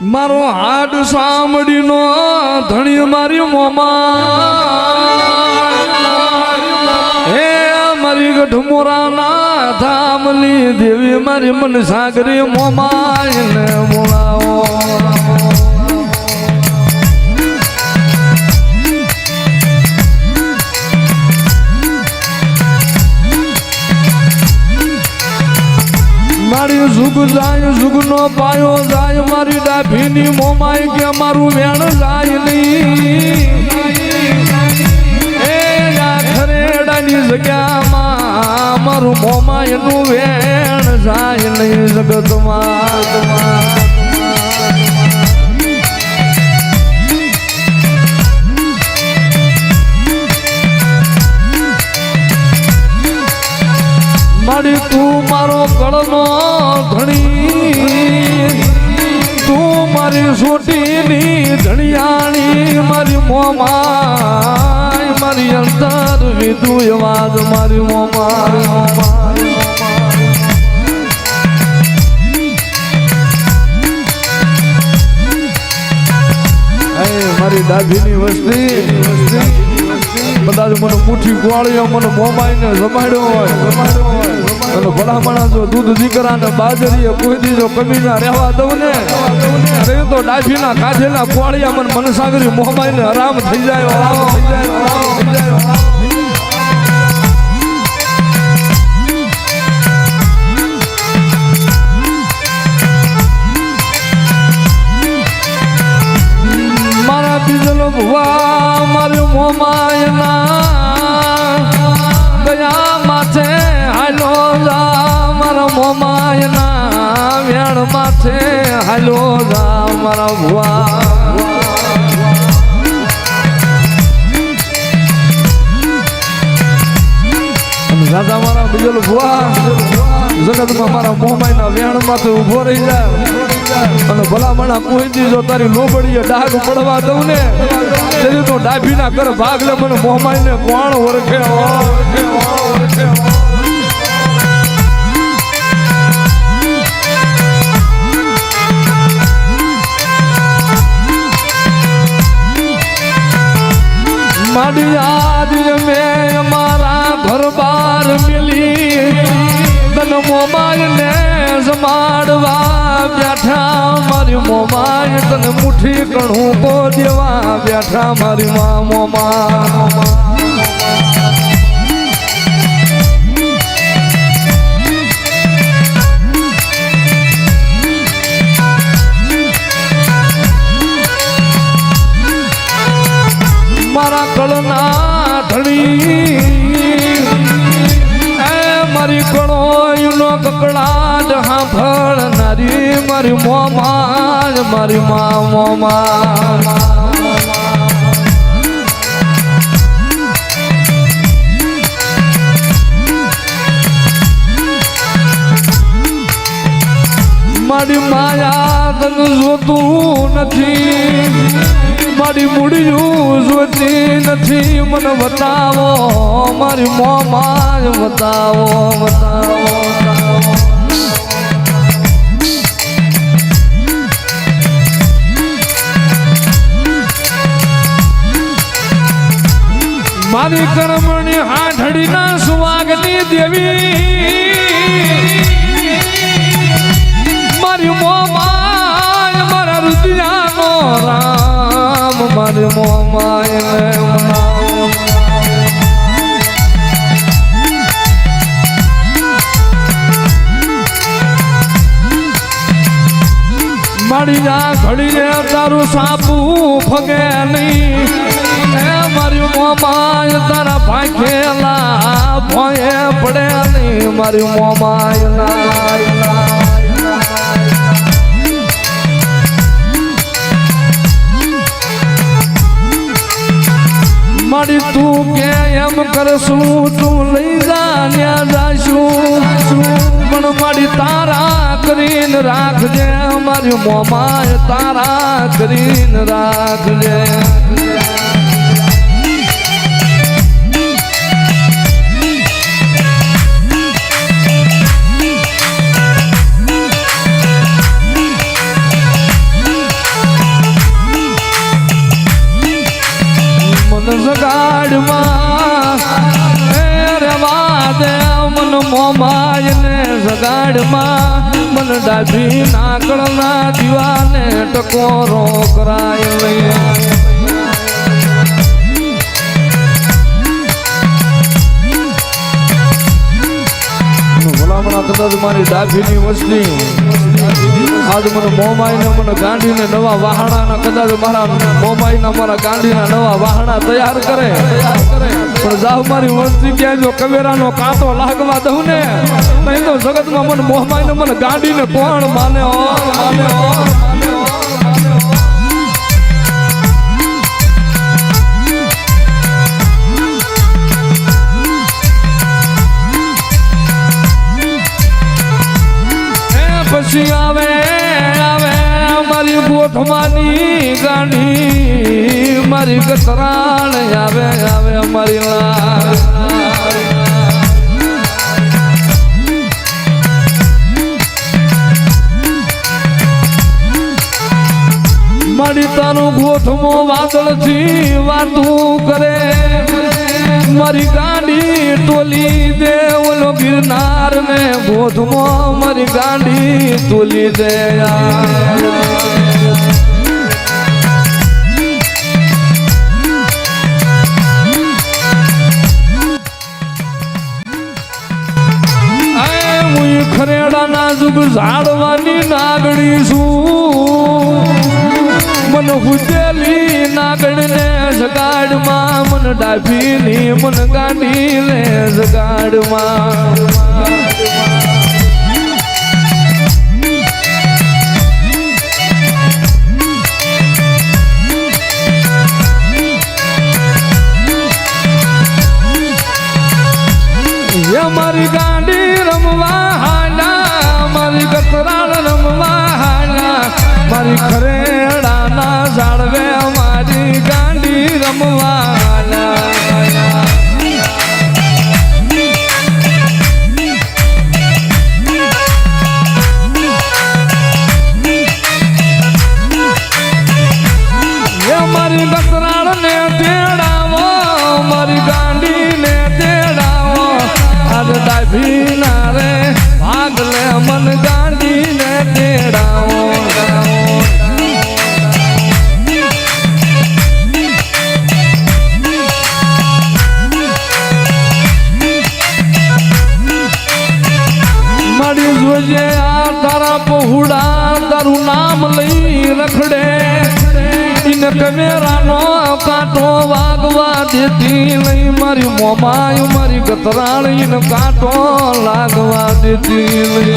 મારો હાડ સાંભળીનો ધણી મારી મોમાં હે મારી ગઢમોરાના ધામની દેવી મારી મન સાગરી મોમાય ને બોલાવો મારી જુગ જાય જુગ નો પાયો જાય મારી ડાભીની મોમાય કે મારું વેણ જાય નહીં એ ખરેડાની જગ્યામાં મારું મોમાય નું વેણ જાય નહીં જગતમાં મારી તું મારો કળનો ધણી તું મારી સોટીની ધણિયાણી મારી મોમાય મારી અંતર વિધુ અવાજ મારી મોમાય મારી ડાભીની વસ્તી બધા મને મુઠ્ઠી ગોળ્યો મને મોમાઈને જમાડ્યો હોય અને ભલા માણસ જો દૂધ દીકરાને બાજરીએ કોઈ દીજો કમીના રહેવા દઉં ને અરે તો ડાભીના કાઢેલા ગોળિયા મને મનસાગરી મોમાઈને આરામ થઈ જાય મારા બીજલો ભુવા મારી મોમાયના ગયા માથે હાલો જા મારા મોમાયના વેણ માથે હાલો જા મારા ભુવા રાજા મારા બીજલો ભુવા જગતમાં મારા મોમાયના વેણ માથે ઉભો રહી જાય અને ભલા મણા કોઈ દી જો તારી લોબડીએ ડાઘ પડવા દઉં ને તેરી તો ડાભીના કર ભાગ લે મને મોમાઈને કોણ ઓળખે મારી આજ મેં મારા ઘર બાર મિલી તન મોમાઈને જમાડવા બેઠા મારી મોમાય તને મુઠ્ઠી કણું કો દેવા બેઠા મારી મોમા મારા કળના ધણી મારી કણોયનો કકડાટ સાંભળનારી મારી મોમાં મારી મોમાં મારી માયા તને જોતું નથી મારી મૂડીયું જોતી નથી મને બતાવો મારી મોમાં બતાવો મારી કર્મણી હાથડીના સુવાગની દેવી મારી મોમાય મારા રુદિયાનો રામ મારી મોમાય મારી જા ઘડીને તારું સાપું ફગે નહીં મારી મોમાય તારા ભાખેલા ભોયે પડે નહીં મારી મોમાય મારી તું કે એમ કરશું તું લઈ જા જાશું પણ મારી તારા કરીને રાખજે મારી મોમાય તારા કરીને રાખજે સગાડમાં રેવા દે મન મોમાયને સગાડમાં મન ડાભી નાકળના દીવાને ટકોરો કરાય લઈ ભલામણા કદાચ મારી ડાભીની વસ્તી આજ મને મોમાઈને મને ગાંડીને નવા વાહણાના કદાચ મારા મોમાઈના મારા ગાંડીના નવા વાહણા તૈયાર કરે પણ જાવ મારી વસ્તી ક્યાં જો કવેરાનો કાંટો લાગવા દઉં ને નહીં તો જગતમાં મને મોમાઈને મને ગાંડીને કોણ માને પછી આવે મારી ગોઠવાની ગાંડી મારી ગતરાણ આવે મારી મારી તારું ગોઠમો વાદળથી વાતું કરે મારી ગાડી ટોલી દે ઓલો ગિરનાર ને ગોધમો મારી ગાડી ટોલી દે ખરેડાના જુગ ઝાડવાની નાગડી છું મન હુજેલી નાગડને જગાડમાં મન ડાભીની મન ગાંડીને જગાડમાં મારી ગાંડી રમવા હાલા મારી ગતરાળ રમવા હાલા મારી ખરેડાના ઝાડવે મારી ગાંડી રમવા હાલા મારી ગતરાળ ને તેડાવો મારી ગાંડી ને તેડાવો આજ ડાભી ના રે ભાગલે મન ગાંડી ને તેડાવો મારી જોજે આ તારા પહોળા તારું નામ લઈ રખડે ઇને કમેરાનો કાંટો વાગવા દેતી લઈ મારી મોમાય મારી ગતરાળ ઇને કાંટો લાગવા દેતી લઈ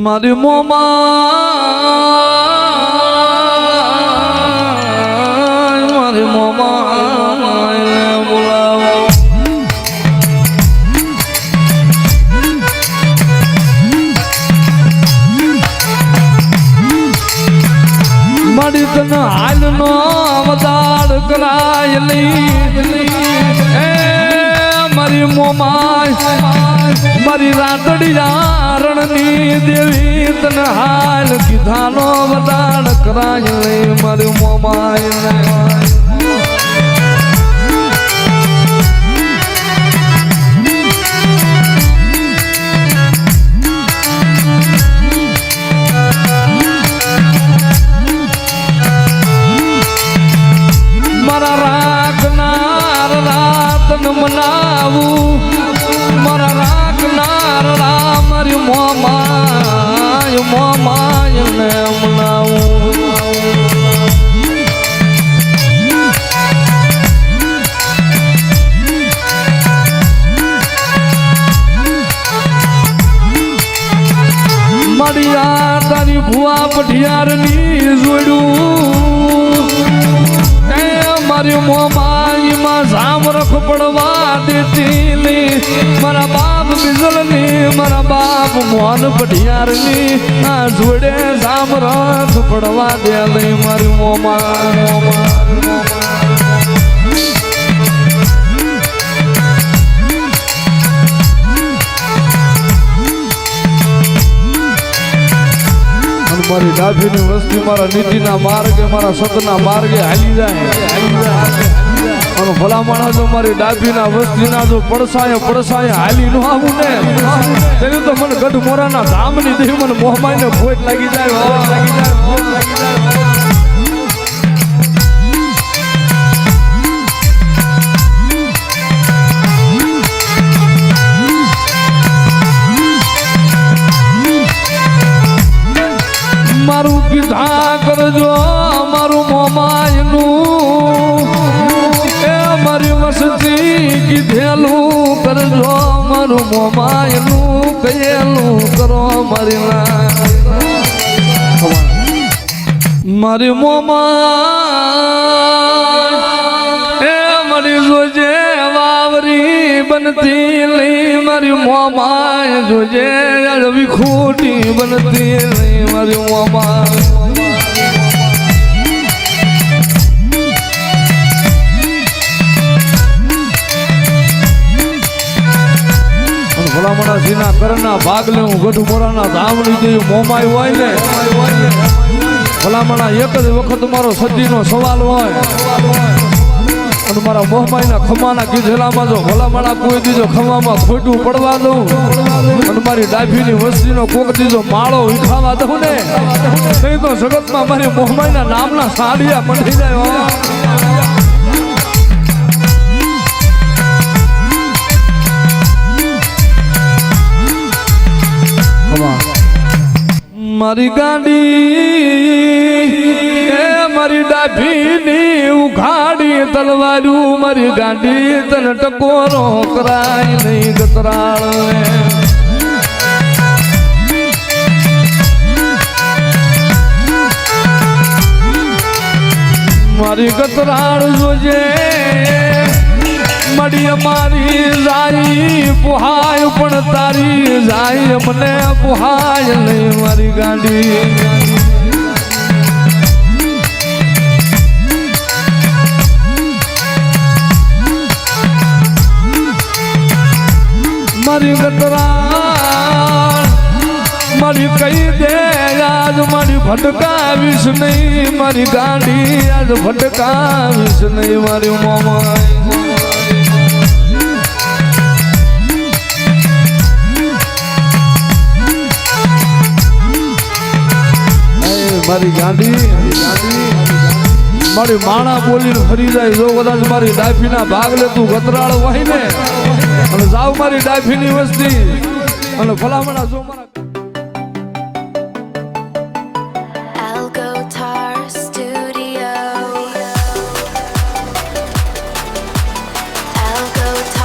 મારી મોમાય મારી મોમાય બોલાવો મારી તને હાલનો અવતાર કરાય લઈ મારી મોમાય મારી રાતડી રણની દેવી તને હાલ કીધાનો અવતાર કરાય લઈ મારી મોમાય મનાવું મારા રાખનાર મારી મોમાય ને મનાવું મારી આ તારી ભુવા પઢિયારની જોડ્યું મારી મોમાઈમાં જામરખ પડવા દેતી મારા બાપ બિજલની મારા બાપ મોહન પઢિયારની આ જોડે જામરખ પડવા દે લઈ મારી મોમા મારી ડાભીની વસ્તી મારા નીતિના માર્ગે મારા સતના માર્ગે હાલી જાય અને ભલા માણસ જો મારી ડાભીના વસ્તીના જો પડસાય હાલી નો આવું ને તેની તો મને ગઢ મોરાના ધામની દેહ મને મોહમાઈને ભોજ લાગી જાય મારું કીધા કરજો મારું મોમાયનું એ મારી વસતી કીધેલું કરજો મારું મોમાયનું કહેલું કરો મારી મારી મોમાય એ મારી જોજે વાવરી બનતી લઈ મારી મોમાય જોજે અળવી ખોટી બનતી લઈ મારી મોમાય ભલામણા સીના કરના ભાગ લે હું ગઢ મોરાના ધામની જેવી મોમાય હોય ને ભલામણા એક જ વખત મારો સજીનો સવાલ હોય અને મારા મોહમાઈના ખમાના કીધેલામાં જો ભલામણા કોઈ દીજો ખમામાં ખોટું પડવા દઉં અને મારી ડાભીની વસ્તીનો કોક દીજો માળો વિખાવા દઉં ને નહીં તો જગતમાં મારી મોહમાઈના નામના સાડિયા મંડી જાય મારી ગાડી એ મારી ડાભીની ઉઘાડી તલવારું મારી ગાડી તને ટકોરો કરાય નહીં ગતરાળ મારી ગતરાળ જોજે મડી અમારી જાય પુહાય પણ તારી જાય મને પુહાય નહીં મારી ગાડી મારી ગતરાળ મારી કહી દે આજ મારી ભટકાવીશ નહીં મારી ગાડી આજ ભટકાવીશ નહીં મારી મોમાય મારી ગાડી મારી માણા બોલીને ફરી જાય જો કદાચ મારી ડાફીના ભાગ લે તું ગતરાળ હોય ને અને જાવ મારી ડાફીની વસ્તી અને ભલામણા જો મારા Algo